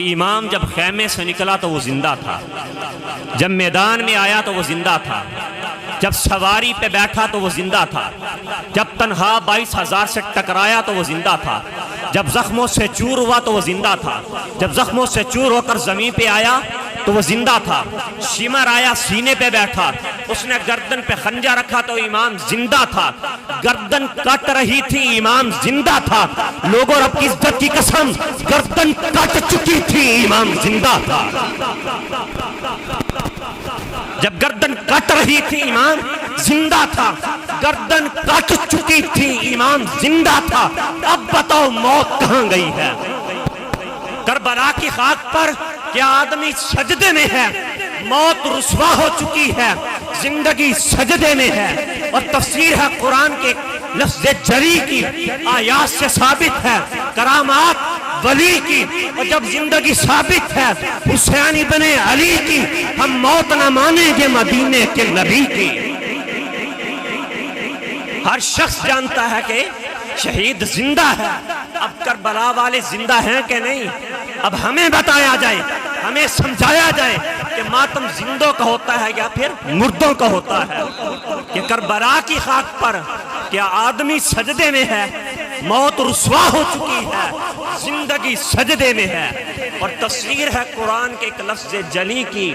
امام جب خیمے سے نکلا تو وہ زندہ تھا، جب میدان میں آیا تو وہ زندہ تھا، جب سواری پہ بیٹھا تو وہ زندہ تھا، جب تنہا 22,000 سے ٹکرایا تو وہ زندہ تھا، جب زخموں سے چور ہوا تو وہ زندہ تھا، جب زخموں سے چور ہو کر زمین پہ آیا تو وہ زندہ تھا، شمر آیا سینے پہ بیٹھا، اس نے گردن پہ خنجر رکھا تو امام زندہ تھا، گردن کٹ رہی تھی امام زندہ تھا، لوگوں رب کی عزت کی قسم گردن کٹ چکی تھی امام زندہ تھا، جب گردن کٹ رہی تھی امام زندہ تھا، گردن کٹ چکی تھی امام زندہ تھا۔ اب بتاؤ موت کہاں گئی ہے؟ کربلا کی خاک پر کیا آدمی سجدے میں ہے؟ موت رسوا ہو چکی ہے، زندگی سجدے میں ہے، اور تفسیر ہے قرآن کے لفظ جلی کی، آیات سے ثابت ہے، کرامات ولی کی، اور جب زندگی ثابت ہے حسین ابن علی کی، ہم موت نہ مانیں گے مدینے کے نبی کی۔ ہر شخص جانتا ہے کہ شہید زندہ ہے، اب کربلا والے زندہ ہیں کہ نہیں؟ اب ہمیں بتایا جائے، ہمیں سمجھایا جائے کہ ماتم زندوں کا ہوتا ہے یا پھر مردوں کا ہوتا ہے، کہ کربلا کی خاک پر کیا آدمی سجدے میں ہے؟ موت رسوا ہو چکی ہے، زندگی سجدے میں ہے، اور تصویر ہے قرآن کے ایک لفظ جلی کی،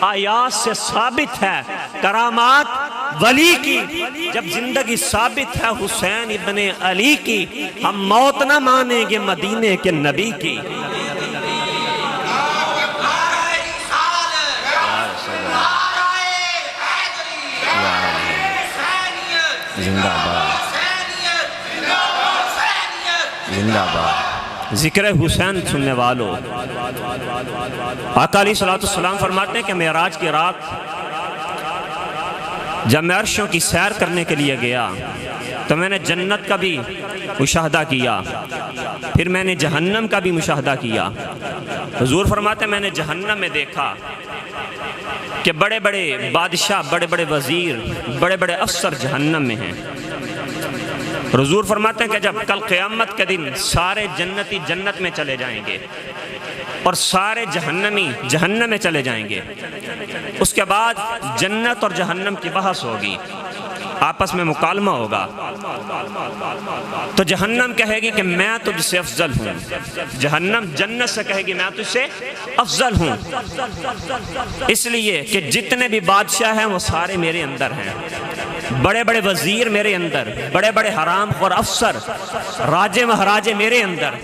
آیات سے ثابت ہے، کرامات ولی کی، جب زندگی ثابت ہے حسین ابن علی کی، ہم موت نہ مانیں گے مدینے کے نبی کی۔ زندہ باد، زندہ باد۔ ذکر حسین سننے والوں، آقا علیہ السلام فرماتے ہیں کہ معراج کی رات جب میں عرشوں کی سیر کرنے کے لیے گیا تو میں نے جنت کا بھی مشاہدہ کیا، پھر میں نے جہنم کا بھی مشاہدہ کیا۔ حضور فرماتے ہیں میں نے جہنم میں دیکھا کہ بڑے بڑے بادشاہ، بڑے بڑے وزیر، بڑے بڑے افسر جہنم میں ہیں۔ حضور فرماتے ہیں کہ جب کل قیامت کے دن سارے جنتی جنت میں چلے جائیں گے اور سارے جہنمی جہنم میں چلے جائیں گے، اس کے بعد جنت اور جہنم کی بحث ہوگی، آپس میں مکالمہ ہوگا، تو جہنم کہے گی کہ میں تجھ سے افضل ہوں، جہنم جنت سے کہے گی میں تجھ سے افضل ہوں، اس لیے کہ جتنے بھی بادشاہ ہیں وہ سارے میرے اندر ہیں، بڑے بڑے وزیر میرے اندر، بڑے بڑے حرام خور افسر، راجے مہاراجے میرے اندر۔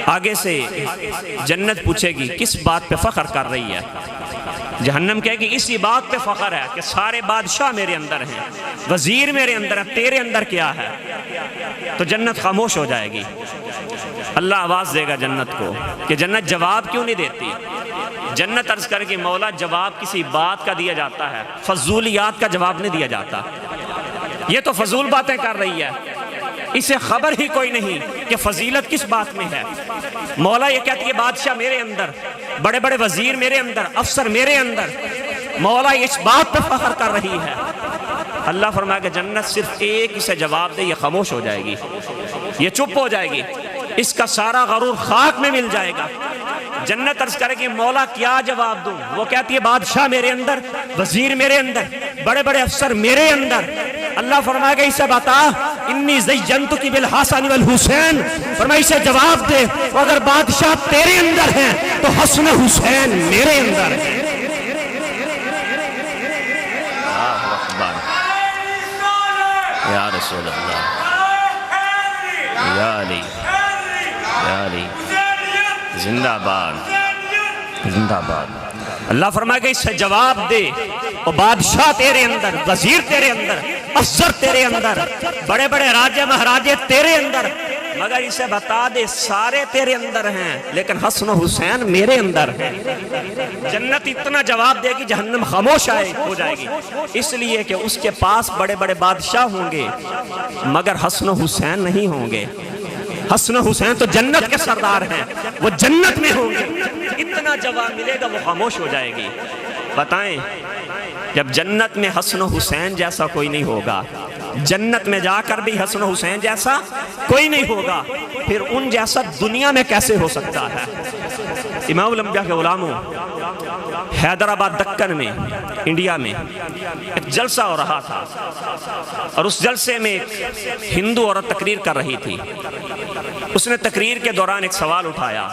آگے سے جنت پوچھے گی کس بات پہ فخر کر رہی ہے؟ جہنم کہے گی اسی بات پہ فخر ہے کہ سارے بادشاہ میرے اندر ہیں، وزیر میرے اندر ہے، تیرے اندر کیا ہے؟ تو جنت خاموش ہو جائے گی۔ اللہ آواز دے گا جنت کو کہ جنت جواب کیوں نہیں دیتی؟ جنت عرض کرے گی مولا جواب کسی بات کا دیا جاتا ہے، فضولیات کا جواب نہیں دیا جاتا، یہ تو فضول باتیں کر رہی ہے، اسے خبر ہی کوئی نہیں کہ فضیلت کس بات میں ہے۔ مولا یہ کہتی ہے بادشاہ میرے اندر، بڑے بڑے وزیر میرے اندر، افسر میرے اندر، مولا اس بات پہ فخر کر رہی ہے۔ اللہ فرمایا کہ جنت صرف ایک اسے جواب دے، یہ خاموش ہو جائے گی، یہ چپ ہو جائے گی، اس کا سارا غرور خاک میں مل جائے گا۔ جنت عرض کرے گی مولا کیا جواب دوں؟ وہ کہتی ہے بادشاہ میرے اندر، وزیر میرے اندر، بڑے بڑے افسر میرے اندر۔ اللہ فرمائے گا اسے بتا انی زینتک بالحسن والحسین، فرمائے اسے جواب دے اگر بادشاہ تیرے اندر ہیں تو حسن حسین میرے اندر ہے۔ یا رسول اللہ، یا علی، یا علی، زندہ باد، زندہ باد۔ اللہ فرمائے گا اسے جواب دے وہ بادشاہ تیرے اندر، وزیر تیرے اندر، افسر تیرے اندر، بڑے بڑے راجے مہاراجے تیرے اندر، مگر اسے بتا دے سارے تیرے اندر ہیں لیکن حسن حسین میرے اندر ہے۔ جنت اتنا جواب دے گی جہنم خاموش ہو جائے گی، اس لیے کہ اس کے پاس بڑے بڑے بادشاہ ہوں گے مگر حسن حسین نہیں ہوں گے۔ حسن حسین تو جنت کے سردار ہیں، وہ جنت میں ہوں گے، اتنا جواب ملے گا وہ خاموش ہو جائے گی۔ بتائیں جب جنت میں حسن حسین جیسا کوئی نہیں ہوگا جنت میں جا کر بھی حسن و حسین جیسا کوئی نہیں ہوگا، پھر ان جیسا دنیا میں کیسے ہو سکتا ہے؟ امام الانبیاء کے غلاموں، حیدرآباد دکن میں انڈیا میں ایک جلسہ ہو رہا تھا، اور اس جلسے میں ایک ہندو عورت تقریر کر رہی تھی۔ اس نے تقریر کے دوران ایک سوال اٹھایا،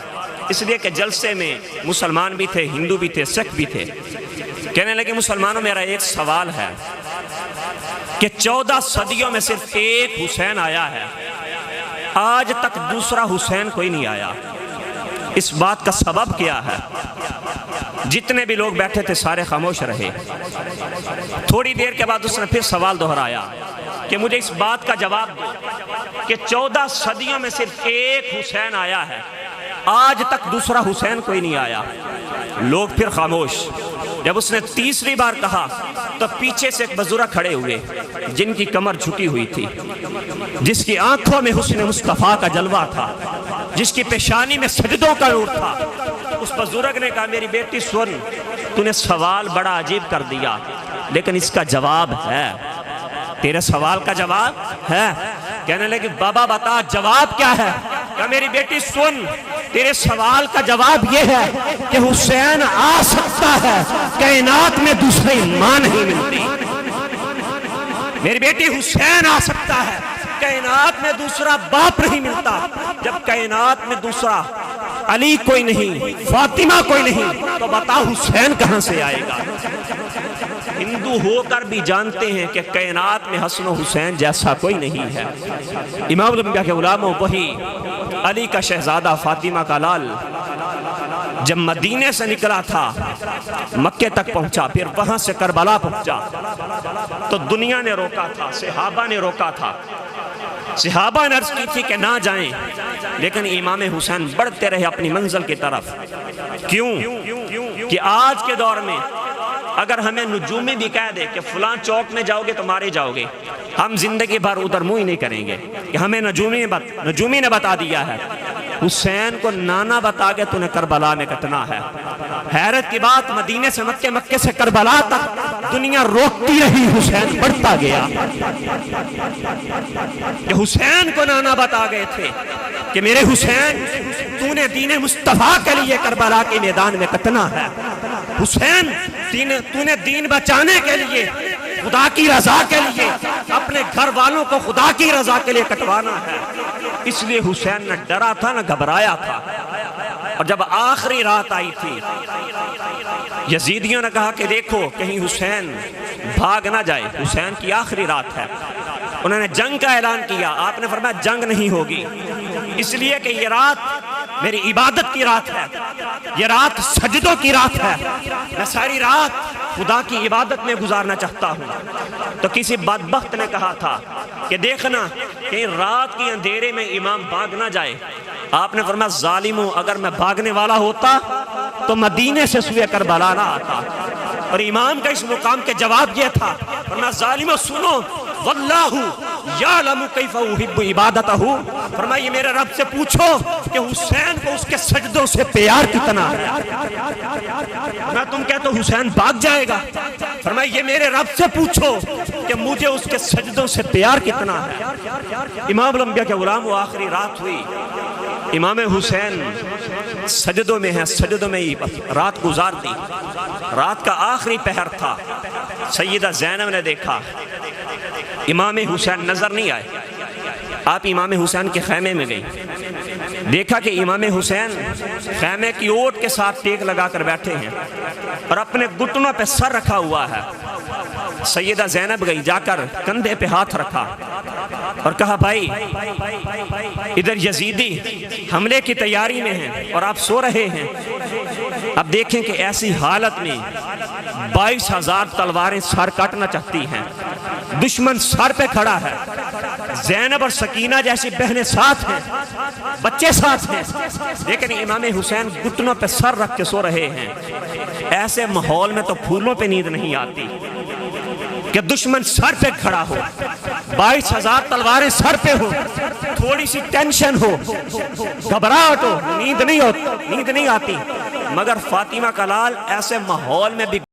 اس لیے کہ جلسے میں مسلمان بھی تھے، ہندو بھی تھے، سکھ بھی تھے۔ کہنے لگے مسلمانوں میرا ایک سوال ہے کہ 14 صدیوں میں صرف ایک حسین آیا ہے، آج تک دوسرا حسین کوئی نہیں آیا، اس بات کا سبب کیا ہے؟ جتنے بھی لوگ بیٹھے تھے سارے خاموش رہے۔ تھوڑی دیر کے بعد اس نے پھر سوال دہرایا کہ مجھے اس بات کا جواب دو کہ 14 صدیوں میں صرف ایک حسین آیا ہے، آج تک دوسرا حسین کوئی نہیں آیا۔ لوگ پھر خاموش۔ جب اس نے تیسری بار کہا تو پیچھے سے ایک بزرگ کھڑے ہوئے جن کی کمر جھکی ہوئی تھی، جس کی آنکھوں میں حسن مصطفیٰ کا جلوہ تھا، جس کی پیشانی میں سجدوں کا نور تھا۔ اس بزرگ نے کہا میری بیٹی سن، تو نے سوال بڑا عجیب کر دیا، لیکن اس کا جواب ہے، تیرے سوال کا جواب ہے۔ کہنے لگے بابا بتا جواب کیا ہے؟ کہا میری بیٹی سن، تیرے سوال کا جواب یہ ہے کہ حسین آ سکتا ہے، کائنات میں دوسری ماں نہیں ملتی۔ میری بیٹی حسین آ سکتا ہے، کائنات میں دوسرا باپ نہیں ملتا۔ جب کائنات میں دوسرا علی کوئی نہیں، فاطمہ کوئی نہیں، تو بتا حسین کہاں سے آئے گا؟ ہندو ہو کر بھی جانتے ہیں کہ کائنات میں حسن و حسین جیسا کوئی نہیں ہے۔ امام الانبیاء کے غلاموں، وہی علی کا شہزادہ فاطمہ کا لال جب مدینے سے نکلا تھا، مکے تک پہنچا، پھر وہاں سے کربلا پہنچا، تو دنیا نے روکا تھا، صحابہ نے روکا تھا۔ صحابہ نے عرض کی تھی کہ نہ جائیں، لیکن امام حسین بڑھتے رہے اپنی منزل کی طرف۔ کیوں؟ کہ آج کے دور میں اگر ہمیں نجومی بھی کہہ دے کہ فلاں چوک میں جاؤ گے تو مارے جاؤ گے، ہم زندگی بھر ادھر منہ ہی نہیں کریں گے کہ ہمیں نجومی نے بتا دیا ہے۔ حسین کو نانا بتا کے تو نے کربلا میں کتنا ہے۔ حیرت کی بات، مدینے سے مکے، مکے سے کربلا تک دنیا روکتی رہی، حسین بڑھتا گیا۔ کہ حسین کو نانا بتا گئے تھے کہ میرے حسین، تو نے دین مصطفیٰ کے لیے کربلا کے میدان میں کتنا ہے۔ حسین، تو نے دین بچانے کے لیے، خدا کی رضا کے لیے، اپنے گھر والوں کو خدا کی رضا کے لیے کٹوانا ہے۔ اس لیے حسین نہ ڈرا تھا نہ گھبرایا تھا۔ اور جب آخری رات آئی تھی، یزیدیوں نے کہا کہ دیکھو کہیں حسین بھاگ نہ جائے، حسین کی آخری رات ہے۔ انہوں نے جنگ کا اعلان کیا، آپ نے فرمایا جنگ نہیں ہوگی، اس لیے کہ یہ رات میری عبادت کی رات ہے، یہ رات سجدوں کی رات ہے، میں ساری رات خدا کی عبادت میں گزارنا چاہتا ہوں۔ تو کسی بدبخت نے کہا تھا کہ دیکھنا کہ رات کی اندھیرے میں امام بھاگ نہ جائے۔ آپ نے فرمایا ظالموں، اگر میں بھاگنے والا ہوتا تو مدینے سے سوئے کربلا نہ آتا۔ اور امام کا اس مقام کے جواب یہ تھا، فرمایا ظالموں سنو، واللہ یعلم کیف احب عبادتہ، فرمایا یہ میرے رب سے پوچھو کہ حسین کو اس کے سجدوں سے پیار کتنا ہے۔ میں تم کہتے ہو حسین بھاگ جائے گا، فرمایا یہ میرے رب سے پوچھو کہ مجھے اس کے سجدوں سے پیار کتنا ہے۔ امام الانبیاء کے غلام، وہ آخری رات ہوئی، امام حسین سجدوں میں ہیں، سجدوں میں ہی رات گزار دی۔ رات کا آخری پہر تھا، سیدہ زینب نے دیکھا امام حسین نظر نہیں آئے۔ آپ امام حسین کے خیمے میں گئی، دیکھا کہ امام حسین خیمے کی اوٹ کے ساتھ ٹیک لگا کر بیٹھے ہیں اور اپنے گھٹنوں پہ سر رکھا ہوا ہے۔ سیدہ زینب گئی، جا کر کندھے پہ ہاتھ رکھا اور کہا بھائی ادھر یزیدی حملے کی تیاری میں ہیں اور آپ سو رہے ہیں۔ اب دیکھیں کہ ایسی حالت میں 22,000 تلواریں سر کاٹنا چاہتی ہیں، دشمن سر پہ کھڑا ہے، زینب اور سکینہ جیسی بہنیں ساتھ ہیں، بچے ساتھ ہیں، لیکن امام حسین گھٹنوں پہ سر رکھ کے سو رہے ہیں۔ ایسے ماحول میں تو پھولوں پہ نیند نہیں آتی کہ دشمن سر پہ کھڑا ہو، 22,000 تلواریں سر پہ ہو، تھوڑی سی ٹینشن ہو، گھبراہٹ ہو، نیند نہیں آتی۔ مگر فاطمہ کا لال ایسے ماحول میں بھی